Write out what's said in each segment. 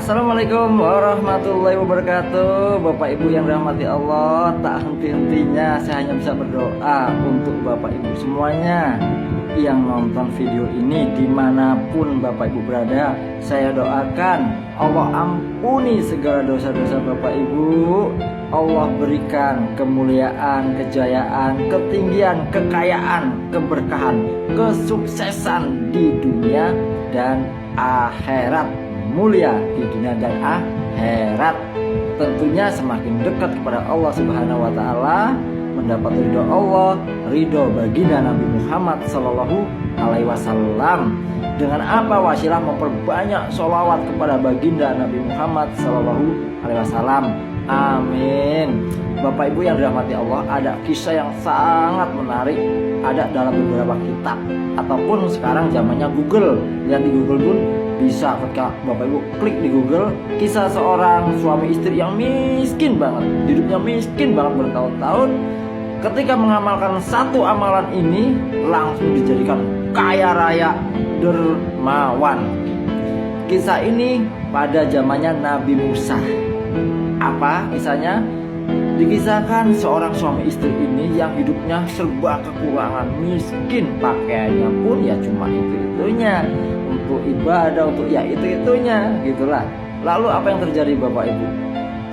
Assalamualaikum warahmatullahi wabarakatuh. Bapak Ibu yang dirahmati Allah, tak henti-hentinya saya hanya bisa berdoa untuk Bapak Ibu semuanya yang nonton video ini dimanapun Bapak Ibu berada. Saya doakan Allah ampuni segala dosa-dosa Bapak Ibu. Allah berikan kemuliaan, kejayaan, ketinggian, kekayaan, keberkahan, kesuksesan di dunia dan akhirat. Mulia di dunia dan akhirat. Tentunya semakin dekat kepada Allah Subhanahu wa taala, mendapat ridho Allah, ridho baginda Nabi Muhammad sallallahu alaihi wasallam. Dengan apa? Wasilah memperbanyak sholawat kepada baginda Nabi Muhammad sallallahu alaihi wasallam. Amin. Bapak Ibu yang dirahmati Allah, ada kisah yang sangat menarik, ada dalam beberapa kitab ataupun sekarang zamannya Google. Lihat di Google pun bisa, ketika Bapak Ibu klik di Google, kisah seorang suami istri yang miskin banget, hidupnya miskin banget bertahun-tahun. Ketika mengamalkan satu amalan ini, langsung dijadikan kaya raya dermawan. Kisah ini pada zamannya Nabi Musa. Apa kisahnya? Dikisahkan seorang suami istri ini yang hidupnya serba kekurangan, miskin, pakaiannya pun ya cuma itu-itunya, untuk ibadah, untuk ya itu-itunya gitulah. Lalu apa yang terjadi Bapak Ibu?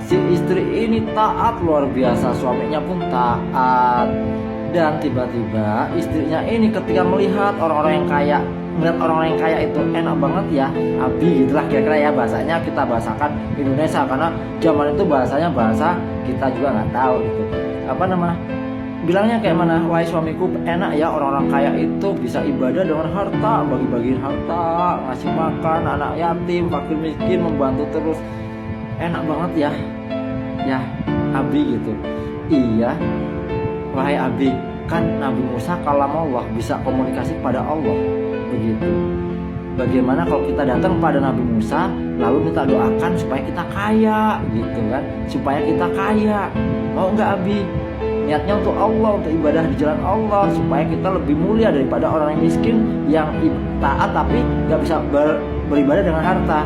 Si istri ini taat luar biasa, suaminya pun taat. Dan tiba-tiba istrinya ini ketika melihat orang-orang yang kaya, melihat orang-orang yang kaya itu enak banget ya, abi gitulah kira-kira ya, bahasanya kita bahasakan Indonesia, karena zaman itu bahasanya bahasa kita juga nggak tahu gitu. Apa nama? Bilangnya kayak mana? Wahai suamiku, enak ya orang-orang kaya itu bisa ibadah dengan harta, bagi-bagiin harta, ngasih makan anak yatim, fakir miskin, membantu terus. Enak banget ya. Ya, abi gitu. Iya. Wahai abi, kan Nabi Musa kalamullah, bisa komunikasi pada Allah. Begitu. Bagaimana kalau kita datang pada Nabi Musa lalu minta doakan supaya kita kaya gitu kan, supaya kita kaya. Mau nggak abi? Niatnya untuk Allah, untuk ibadah di jalan Allah, supaya kita lebih mulia daripada orang yang miskin yang taat tapi nggak bisa beribadah dengan harta.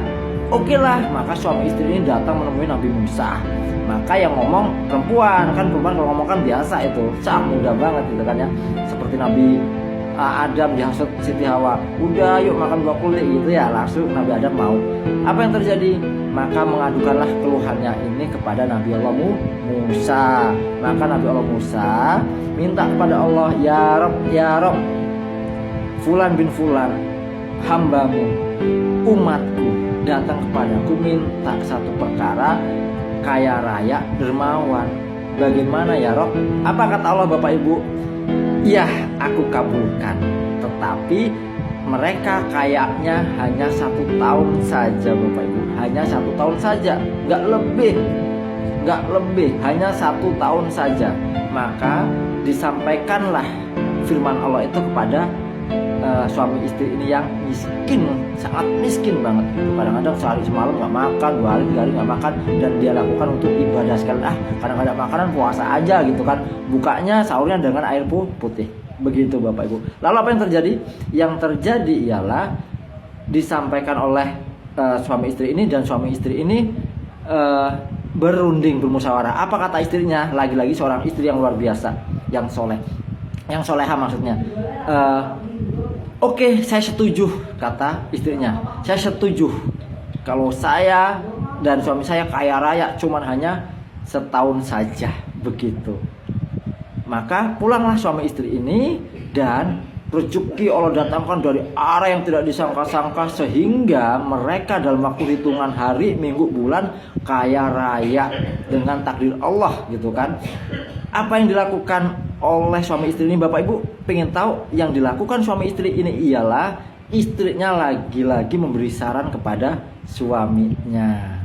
Oke lah, maka suami istri ini datang menemui Nabi Musa. Maka yang ngomong perempuan, kan perempuan kalau ngomong kan biasa itu, mudah banget gitu kan ya. Seperti Nabi Adam dihasut Siti Hawa, udah yuk makan buah kulit gitu ya, langsung Nabi Adam mau. Apa yang terjadi? Maka mengadukanlah keluhannya ini kepada Nabi Allah Musa. Maka Nabi Allah Musa minta kepada Allah, ya Rob, Fulan bin Fulan, hambamu, umatku datang kepadaku minta satu perkara, kaya raya dermawan. Bagaimana ya Rob? Apa kata Allah Bapak Ibu? Ya, aku kabulkan. Tetapi mereka kayaknya hanya 1 tahun saja Bapak Ibu. Hanya 1 tahun saja, nggak lebih, hanya 1 tahun saja. Maka disampaikanlah firman Allah itu kepada suami istri ini yang miskin, sangat miskin banget gitu. Kadang-kadang sehari semalam nggak makan, 2 hari 3 hari nggak makan, dan dia lakukan untuk ibadah sekalian. Kadang ada makanan puasa aja gitu kan, bukanya sahurnya dengan air putih. Begitu Bapak Ibu. Lalu apa yang terjadi? Yang terjadi ialah disampaikan oleh suami istri ini, dan suami istri ini berunding, bermusyawarah. Apa kata istrinya? Lagi-lagi seorang istri yang luar biasa, yang soleh, yang soleha maksudnya. Oke, saya setuju, kata istrinya. Saya setuju kalau saya dan suami saya kaya raya cuman hanya 1 tahun saja. Begitu. Maka pulanglah suami istri ini, dan rezeki Allah datangkan dari arah yang tidak disangka-sangka, sehingga mereka dalam waktu hitungan hari, minggu, bulan kaya raya dengan takdir Allah gitu kan. Apa yang dilakukan oleh suami istri ini Bapak Ibu pengen tahu? Yang dilakukan suami istri ini ialah istrinya lagi-lagi memberi saran kepada suaminya.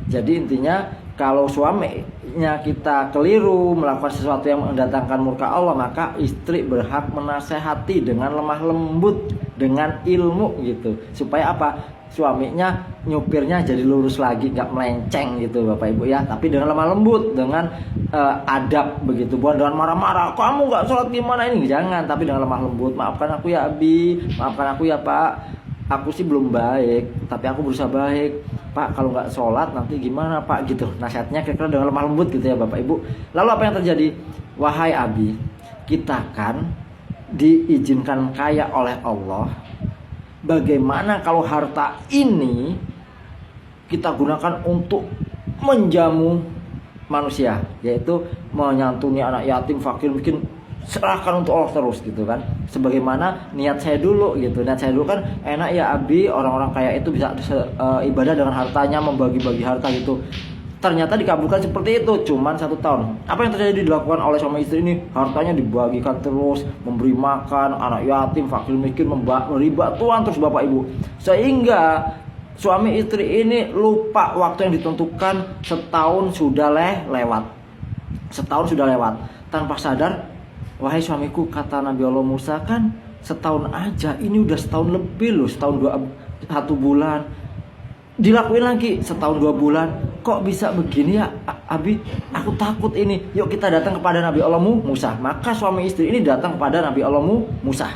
Jadi intinya, kalau suaminya kita keliru melakukan sesuatu yang mendatangkan murka Allah, maka istri berhak menasehati dengan lemah lembut, dengan ilmu gitu. Supaya apa? Suaminya nyupirnya jadi lurus lagi, nggak melenceng gitu Bapak Ibu ya. Tapi dengan lemah lembut, dengan adab begitu, bukan dengan marah-marah, kamu nggak sholat gimana ini, jangan. Tapi dengan lemah lembut, maafkan aku ya Abi, maafkan aku ya Pak, aku sih belum baik, tapi aku berusaha baik. Pak, kalau nggak sholat nanti gimana Pak, gitu. Nasihatnya kira-kira dengan lemah lembut gitu ya Bapak Ibu. Lalu apa yang terjadi? Wahai Abi, kita kan diizinkan kaya oleh Allah. Bagaimana kalau harta ini kita gunakan untuk menjamu manusia, yaitu menyantuni anak yatim, fakir, miskin, serahkan untuk Allah terus gitu kan, sebagaimana niat saya dulu gitu. Niat saya dulu kan enak ya Abi, orang-orang kaya itu bisa ibadah dengan hartanya, membagi-bagi harta gitu. Ternyata dikabulkan seperti itu, cuman 1 tahun. Apa yang terjadi dilakukan oleh suami istri ini? Hartanya dibagikan terus, memberi makan anak yatim, fakir, miskin, memberi bantuan terus Bapak Ibu, sehingga suami istri ini lupa waktu yang ditentukan. Setahun sudah lewat. Setahun sudah lewat. Tanpa sadar, wahai suamiku, kata Nabi Allah Musa, kan setahun aja, ini udah setahun lebih loh, setahun 1 bulan. Dilakuin lagi setahun 2 bulan. Kok bisa begini ya Abi? Aku takut ini. Yuk kita datang kepada Nabi Allah Musa. Maka suami istri ini datang kepada Nabi Allah Musa,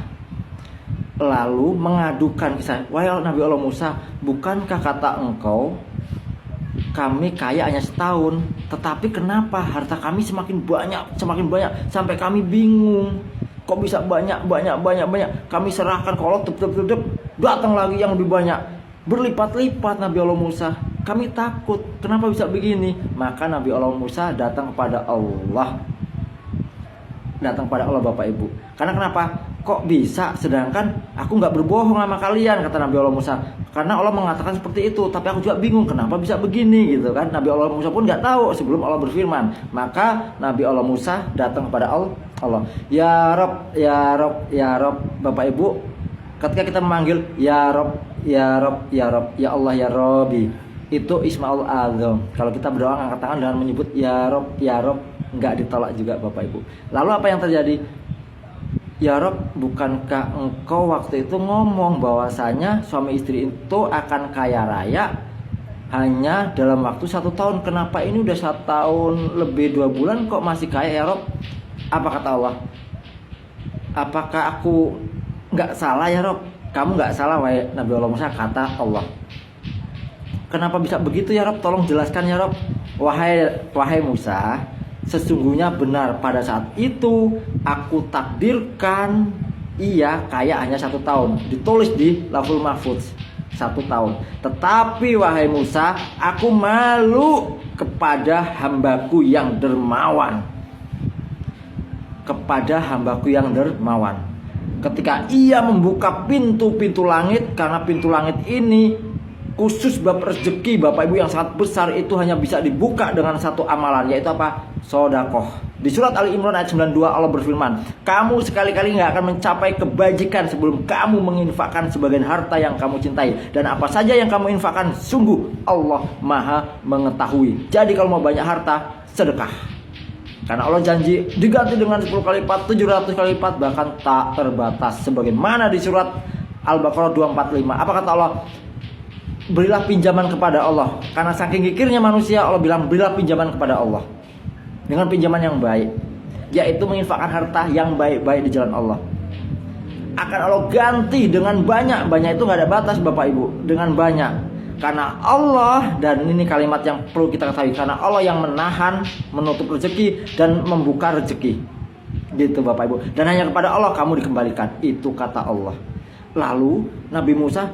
lalu mengadukan kisah, wahai Nabi Allah Musa, bukankah kata engkau kami kaya hanya setahun, tetapi kenapa harta kami semakin banyak sampai kami bingung. Kok bisa banyak, kami serahkan ke Allah, datang lagi yang lebih banyak, berlipat-lipat Nabi Allah Musa. Kami takut, kenapa bisa begini? Maka Nabi Allah Musa datang kepada Allah. Bapak Ibu. Karena kenapa? Kok bisa sedangkan aku nggak berbohong sama kalian, kata Nabi Allah Musa. Karena Allah mengatakan seperti itu, tapi aku juga bingung kenapa bisa begini gitu kan. Nabi Allah Musa pun nggak tahu sebelum Allah berfirman. Maka Nabi Allah Musa datang kepada Allah. Ya Rob, ya Rob, ya Rob. Bapak Ibu, ketika kita memanggil ya Rob, ya Rob, ya Rob, ya Allah, ya Robi, itu Ismaul Azam. Kalau kita berdoa angkat tangan dengan menyebut ya Rob, nggak ditolak juga Bapak Ibu. Lalu apa yang terjadi? Ya Rob, bukankah engkau waktu itu ngomong bahwasanya suami istri itu akan kaya raya hanya dalam waktu 1 tahun? Kenapa ini udah 1 tahun lebih 2 bulan kok masih kaya ya Rob? Apa kata Allah? Apakah aku nggak salah ya Rob? Kamu nggak salah wahai Nabi Allah Musa, kata Allah. Kenapa bisa begitu ya Rob? Tolong jelaskan ya Rob. Wahai Musa, sesungguhnya benar pada saat itu aku takdirkan ia kaya hanya 1 tahun. Ditulis di Lauhul Mahfuz 1 tahun. Tetapi wahai Musa, aku malu kepada hambaku yang dermawan. Ketika ia membuka pintu-pintu langit, karena pintu langit ini khusus bab rezeki Bapak Ibu yang sangat besar, itu hanya bisa dibuka dengan 1 amalan, yaitu apa? Sodakoh. Di surat Ali Imran ayat 92 Allah berfirman, kamu sekali-kali gak akan mencapai kebajikan sebelum kamu menginfakkan sebagian harta yang kamu cintai, dan apa saja yang kamu infakkan sungguh Allah maha mengetahui. Jadi kalau mau banyak harta, sedekah, karena Allah janji diganti dengan 10 kali lipat, 700 kali lipat, bahkan tak terbatas, sebagaimana di surat Al-Baqarah 245. Apa kata Allah? Berilah pinjaman kepada Allah. Karena saking gigirnya manusia, Allah bilang berilah pinjaman kepada Allah dengan pinjaman yang baik, yaitu menginfakkan harta yang baik-baik di jalan Allah. Akan Allah ganti dengan banyak itu gak ada batas Bapak Ibu, dengan banyak. Karena Allah, dan ini kalimat yang perlu kita ketahui, karena Allah yang menahan, menutup rezeki dan membuka rezeki, gitu Bapak Ibu. Dan hanya kepada Allah kamu dikembalikan, itu kata Allah. Lalu Nabi Musa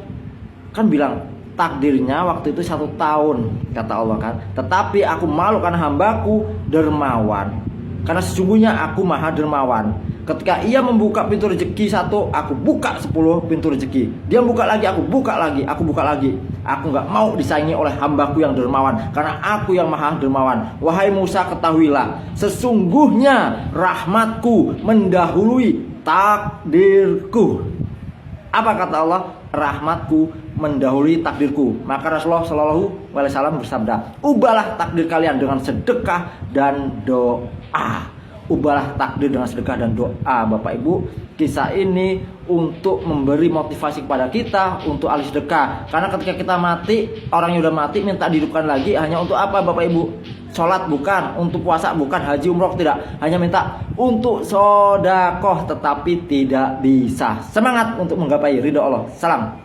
kan bilang takdirnya waktu itu 1 tahun, kata Allah kan. Tetapi aku malu karena hambaku dermawan, karena sesungguhnya aku maha dermawan. Ketika ia membuka pintu rezeki 1, aku buka 10 pintu rezeki. Dia buka lagi, aku buka lagi, aku buka lagi. Aku gak mau disaingi oleh hambaku yang dermawan, karena aku yang maha dermawan. Wahai Musa, ketahuilah, sesungguhnya rahmatku mendahului takdirku. Apa kata Allah? Rahmatku mendahului takdirku. Maka Rasulullah SAW bersabda, ubahlah takdir kalian dengan sedekah dan doa. Ubahlah takdir dengan sedekah dan doa. Bapak Ibu, kisah ini untuk memberi motivasi kepada kita untuk ahli sedekah. Karena ketika kita mati, orang yang udah mati minta dihidupkan lagi hanya untuk apa Bapak Ibu? Sholat bukan, untuk puasa bukan, haji umroh tidak, hanya minta untuk sodakoh, tetapi tidak bisa. Semangat untuk menggapai ridho Allah. Salam.